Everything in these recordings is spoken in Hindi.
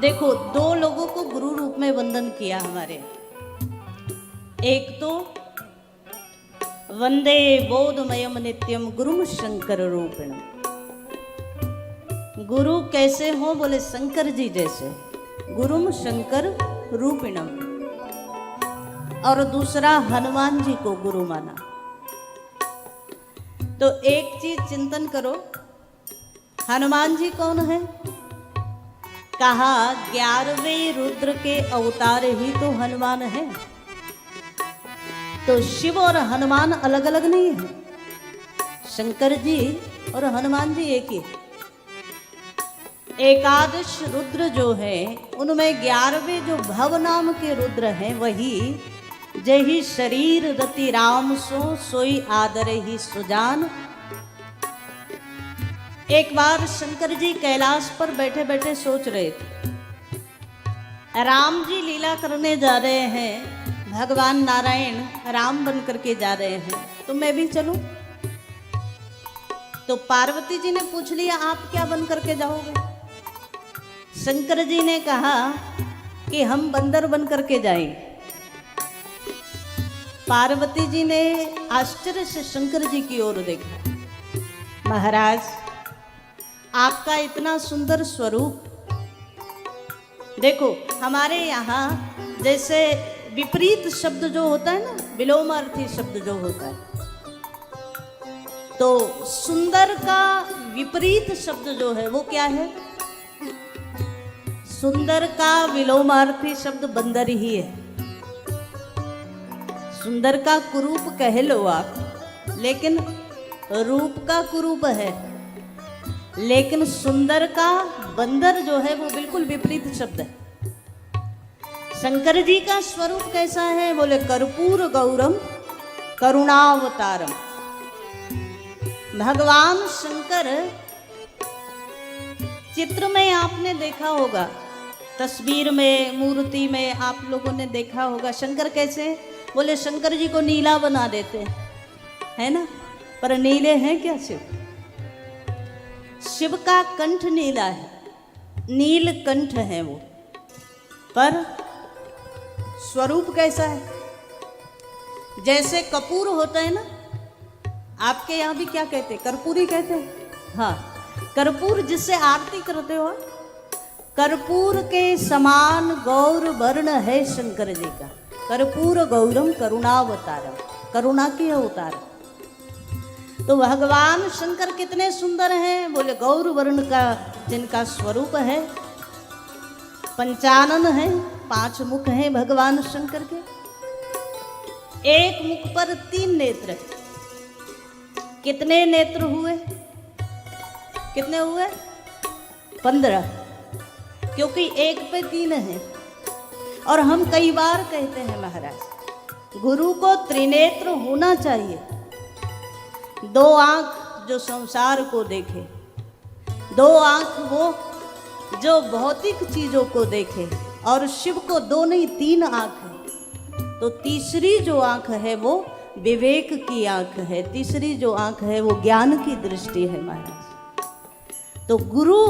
देखो, दो लोगों को गुरु रूप में वंदन किया हमारे। एक तो वंदे बोधमयम नित्यम गुरुम शंकर रूपिणम। गुरु कैसे हो? बोले शंकर जी जैसे, गुरुम शंकर रूपिणम। और दूसरा हनुमान जी को गुरु माना। तो एक चीज चिंतन करो, हनुमान जी कौन है? कहा 11वें रुद्र के अवतार ही तो हनुमान है। तो शिव और हनुमान अलग अलग नहीं है, शंकर जी और हनुमान जी एक ही। एकादश रुद्र जो है उनमें 11वें जो भव नाम के रुद्र हैं वही जही शरीर रति राम सो सोई आदर ही सुजान। एक बार शंकर जी कैलाश पर बैठे बैठे सोच रहे थे, राम जी लीला करने जा रहे हैं, भगवान नारायण राम बन करके जा रहे हैं, तो मैं भी चलूं। तो पार्वती जी ने पूछ लिया, आप क्या बन करके जाओगे? शंकर जी ने कहा कि हम बंदर बन करके जाएंगे। पार्वती जी ने आश्चर्य से शंकर जी की ओर देखा। महाराज, आपका इतना सुंदर स्वरूप, देखो हमारे यहाँ जैसे विपरीत शब्द जो होता है ना, विलोमार्थी शब्द जो होता है, तो सुंदर का विपरीत शब्द जो है वो क्या है? सुंदर का विलोमार्थी शब्द बंदर ही है। सुंदर का कुरूप कह लो आप, लेकिन रूप का कुरूप है। लेकिन सुंदर का बंदर जो है वो बिल्कुल विपरीत शब्द है। शंकर जी का स्वरूप कैसा है? बोले कर्पूर गौरम करुणावतारम। भगवान शंकर चित्र में आपने देखा होगा, तस्वीर में, मूर्ति में आप लोगों ने देखा होगा। शंकर कैसे? बोले शंकर जी को नीला बना देते हैं, है ना? पर नीले हैं क्या शिव? शिव का कंठ नीला है, नील कंठ है वो, पर स्वरूप कैसा है? जैसे कपूर होता है ना, आपके यहाँ भी क्या कहते हैं? कर्पूरी कहते हैं। हाँ, कर्पूर जिससे आरती करते हो, कर्पूर के समान गौर वर्ण है शंकर जी का। कर्पूर गौरम करुणावतारम, करुणा के अवतार। तो भगवान शंकर कितने सुंदर हैं? बोले गौर वर्ण का जिनका स्वरूप है, पंचानन है, 5 मुख हैं भगवान शंकर के। एक मुख पर 3 नेत्र। कितने नेत्र हुए? कितने हुए? 15, क्योंकि एक पे 3 है। और हम कई बार कहते हैं महाराज, गुरु को त्रिनेत्र होना चाहिए। 2 आंख जो संसार को देखे, 2 आंख वो जो भौतिक चीजों को देखे, और शिव को 2 नहीं 3 आंख है। तो तीसरी जो आंख है वो विवेक की आंख है, तीसरी जो आंख है वो ज्ञान की दृष्टि है महाराज। तो गुरु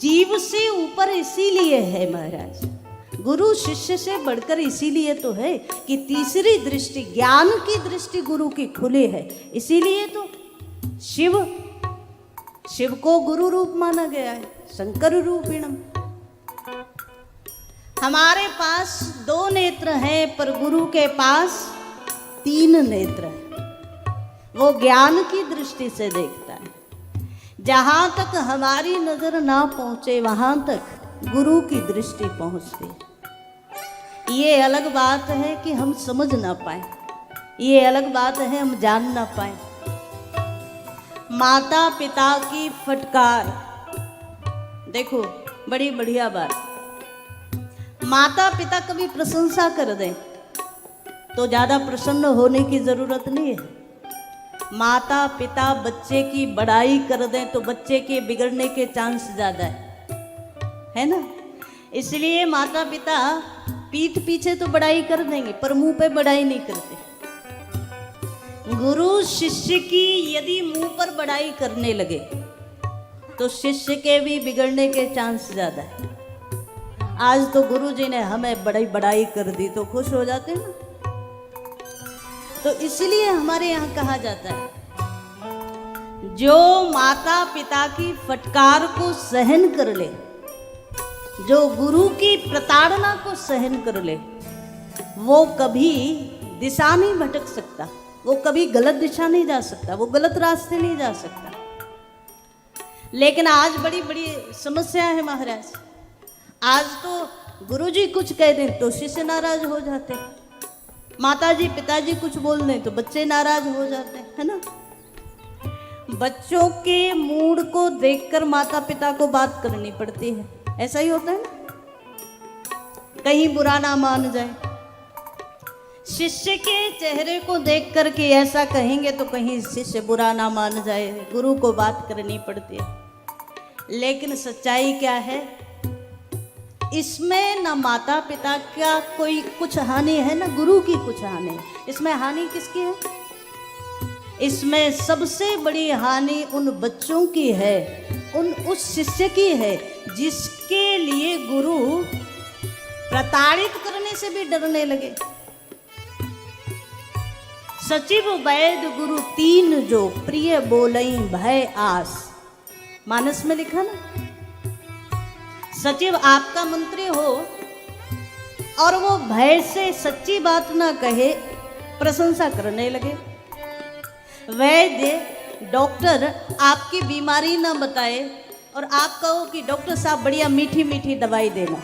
जीव से ऊपर इसीलिए है महाराज, गुरु शिष्य से बढ़कर इसीलिए तो है कि तीसरी दृष्टि, ज्ञान की दृष्टि गुरु की खुली है। इसीलिए तो शिव को गुरु रूप माना गया है, शंकर रूपिणम। हमारे पास 2 नेत्र हैं, पर गुरु के पास 3 नेत्र हैं। वो ज्ञान की दृष्टि से देखता है। जहां तक हमारी नजर ना पहुंचे वहां तक गुरु की दृष्टि पहुंचती है। ये अलग बात है कि हम समझ ना पाए, ये अलग बात है हम जान ना पाए। माता पिता की फटकार, देखो बड़ी बढ़िया बात। माता पिता कभी प्रशंसा कर दें तो ज्यादा प्रसन्न होने की जरूरत नहीं है। माता पिता बच्चे की बड़ाई कर दें तो बच्चे के बिगड़ने के चांस ज्यादा है ना? इसलिए माता पिता पीठ पीछे तो बड़ाई कर देंगे, पर मुंह पे बड़ाई नहीं करते। गुरु शिष्य की यदि मुंह पर बड़ाई करने लगे तो शिष्य के भी बिगड़ने के चांस ज्यादा है। आज तो गुरुजी ने हमें बड़ी बड़ाई कर दी तो खुश हो जाते हैं ना। तो इसलिए हमारे यहाँ कहा जाता है, जो माता पिता की फटकार को सहन कर ले, जो गुरु की प्रताड़ना को सहन कर ले, वो कभी दिशा नहीं भटक सकता, वो कभी गलत दिशा नहीं जा सकता, वो गलत रास्ते नहीं जा सकता। लेकिन आज बड़ी बड़ी समस्या है महाराज। आज तो गुरुजी कुछ कह दें तो शिष्य नाराज हो जाते हैं, माताजी पिताजी कुछ बोल दें तो बच्चे नाराज हो जाते हैं, है ना। बच्चों के मूड को देखकर माता पिता को बात करनी पड़ती है, ऐसा ही होता है ना, कहीं बुरा ना मान जाए। शिष्य के चेहरे को देख कर के ऐसा कहेंगे तो कहीं शिष्य बुरा ना मान जाए, गुरु को बात करनी पड़ती है। लेकिन सच्चाई क्या है, इसमें न माता पिता का कोई कुछ हानि है, न गुरु की कुछ हानि है। इसमें हानि किसकी है? इसमें सबसे बड़ी हानि उन बच्चों की है, उस शिष्य की है जिसके लिए गुरु प्रताड़ित करने से भी डरने लगे। सचिव वैद गुरु तीन जो प्रिय बोलई भय आस, मानस में लिखा ना। सचिव आपका मंत्री हो और वो भय से सच्ची बात ना कहे, प्रशंसा करने लगे। वैद्य डॉक्टर आपकी बीमारी ना बताए और आप कहो कि डॉक्टर साहब बढ़िया मीठी मीठी दवाई देना,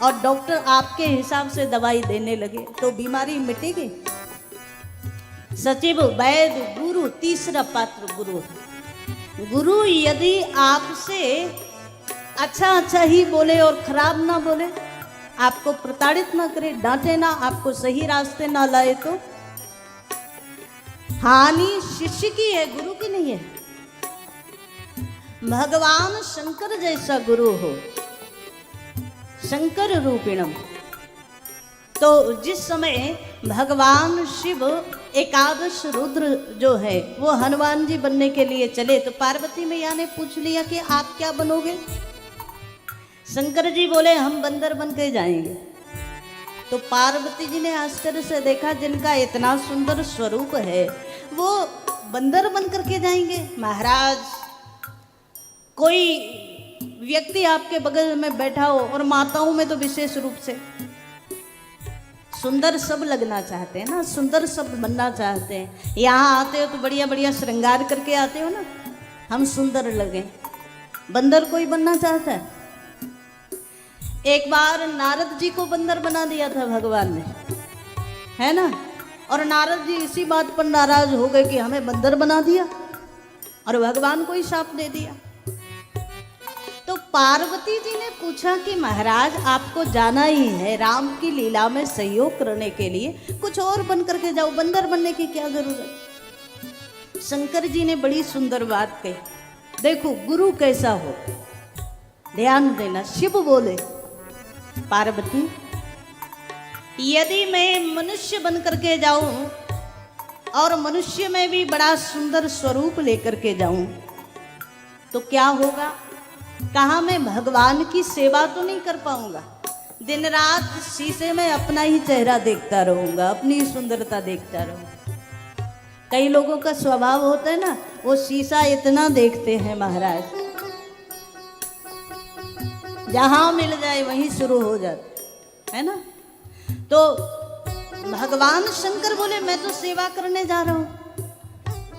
और डॉक्टर आपके हिसाब से दवाई देने लगे तो बीमारी मिटेगी? सचिव वैद्य गुरु तीसरा पात्र गुरु है। गुरु यदि आपसे अच्छा अच्छा ही बोले और खराब ना बोले, आपको प्रताड़ित ना करे, डांटे ना, आपको सही रास्ते ना लाए, तो हानि शिष्य की है, गुरु की नहीं है। भगवान शंकर जैसा गुरु हो, शंकर रूपिणम, तो जिस समय भगवान शिव एकादश रुद्र जो है वो हनुमान जी बनने के लिए चले, तो पार्वती मैया ने पूछ लिया कि आप क्या बनोगे? शंकर जी बोले हम बंदर बन के जाएंगे। तो पार्वती जी ने आश्चर्य से देखा, जिनका इतना सुंदर स्वरूप है वो बंदर बन करके जाएंगे? महाराज, कोई व्यक्ति आपके बगल में बैठा हो, और माताओं में तो विशेष रूप से सुंदर सब लगना चाहते हैं ना, सुंदर सब बनना चाहते हैं। यहाँ आते हो तो बढ़िया बढ़िया श्रृंगार करके आते हो ना, हम सुंदर लगे। बंदर कोई बनना चाहता है? एक बार नारद जी को बंदर बना दिया था भगवान ने, है ना। और नारद जी इसी बात पर नाराज हो गए कि हमें बंदर बना दिया, और भगवान को ही शाप दे दिया। तो पार्वती जी ने पूछा कि महाराज आपको जाना ही है राम की लीला में सहयोग करने के लिए, कुछ और बन करके जाओ, बंदर बनने की क्या जरूरत? शंकर जी ने बड़ी सुंदर बात कही, देखो गुरु कैसा हो, ध्यान देना। शिव बोले, पार्वती यदि मैं मनुष्य बन करके जाऊं और मनुष्य में भी बड़ा सुंदर स्वरूप लेकर के जाऊं तो क्या होगा? कहा मैं भगवान की सेवा तो नहीं कर पाऊंगा, दिन रात शीशे में अपना ही चेहरा देखता रहूंगा, अपनी सुंदरता देखता रहूंगा। कई लोगों का स्वभाव होता है ना, वो शीशा इतना देखते हैं महाराज, जहां मिल जाए वहीं शुरू हो जाते, है ना। तो भगवान शंकर बोले मैं तो सेवा करने जा रहा हूं,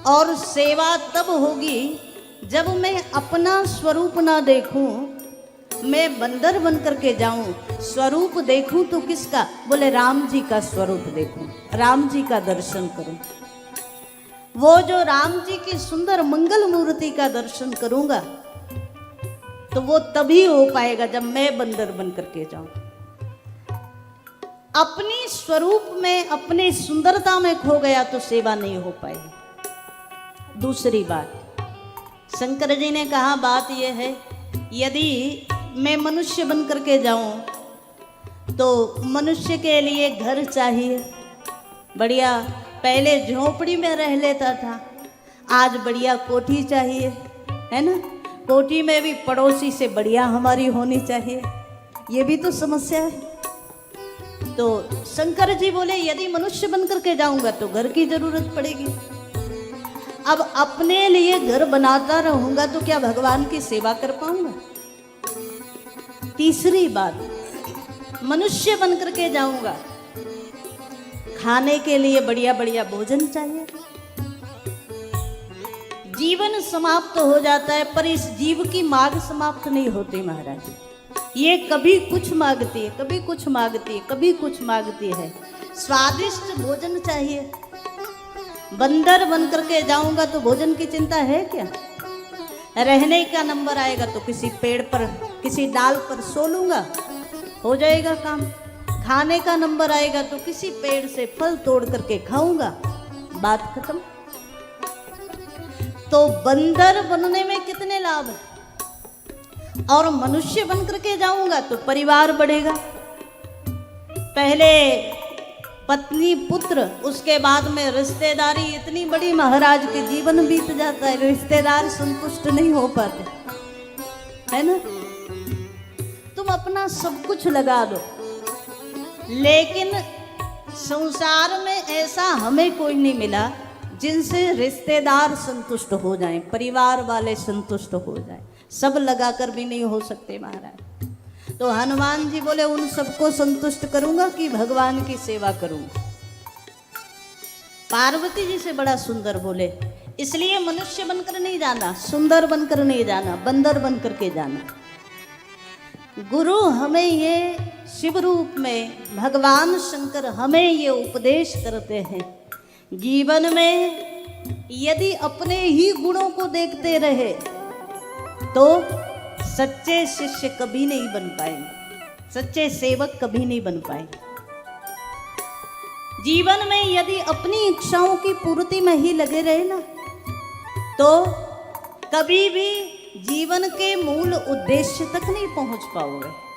और सेवा तब होगी जब मैं अपना स्वरूप ना देखूं, मैं बंदर बन करके जाऊं। स्वरूप देखूं तो किसका? बोले राम जी का स्वरूप देखूं, राम जी का दर्शन करूं। वो जो राम जी की सुंदर मंगल मूर्ति का दर्शन करूंगा तो वो तभी हो पाएगा जब मैं बंदर बन करके जाऊं। अपनी स्वरूप में, अपनी सुंदरता में खो गया तो सेवा नहीं हो पाएगी। दूसरी बात, शंकर जी ने कहा बात यह है, यदि मैं मनुष्य बन करके जाऊं तो मनुष्य के लिए घर चाहिए, बढ़िया। पहले झोपड़ी में रह लेता था, आज बढ़िया कोठी चाहिए, है ना। कोठी में भी पड़ोसी से बढ़िया हमारी होनी चाहिए। ये भी तो समस्या है। तो शंकर जी बोले यदि मनुष्य बन करके जाऊंगा तो घर की जरूरत पड़ेगी। अब अपने लिए घर बनाता रहूंगा तो क्या भगवान की सेवा कर पाऊंगा? तीसरी बात, मनुष्य बन करके जाऊंगा, खाने के लिए बढ़िया बढ़िया भोजन चाहिए। जीवन समाप्त हो जाता है पर इस जीव की मांग समाप्त नहीं होती महाराज। ये कभी कुछ मांगती है, कभी कुछ मांगती है, कभी कुछ मांगती है। स्वादिष्ट भोजन चाहिए। बंदर बन करके जाऊंगा तो भोजन की चिंता है क्या? रहने का नंबर आएगा तो किसी पेड़ पर, किसी डाल पर सो लूंगा, हो जाएगा काम। खाने का नंबर आएगा तो किसी पेड़ से फल तोड़ करके खाऊंगा, बात खत्म। तो बंदर बनने में कितने लाभ है, और मनुष्य बन करके जाऊंगा तो परिवार बढ़ेगा। पहले पत्नी पुत्र, उसके बाद में रिश्तेदारी इतनी बड़ी, महाराज के जीवन बीत जाता है, रिश्तेदार संतुष्ट नहीं हो पाते, है ना। तुम अपना सब कुछ लगा दो, लेकिन संसार में ऐसा हमें कोई नहीं मिला जिनसे रिश्तेदार संतुष्ट हो जाएं, परिवार वाले संतुष्ट हो जाएं। सब लगाकर भी नहीं हो सकते महाराज। तो हनुमान जी बोले उन सबको संतुष्ट करूंगा कि भगवान की सेवा करूंगा। पार्वती जी से बड़ा सुंदर बोले, इसलिए मनुष्य बनकर नहीं जाना, सुंदर बनकर नहीं जाना, बंदर बनकर के जाना। गुरु हमें ये शिव रूप में भगवान शंकर हमें ये उपदेश करते हैं, जीवन में यदि अपने ही गुणों को देखते रहे तो सच्चे शिष्य कभी नहीं बन पाएंगे, सच्चे सेवक कभी नहीं बन पाएंगे। जीवन में यदि अपनी इच्छाओं की पूर्ति में ही लगे रहे ना तो कभी भी जीवन के मूल उद्देश्य तक नहीं पहुंच पाओगे।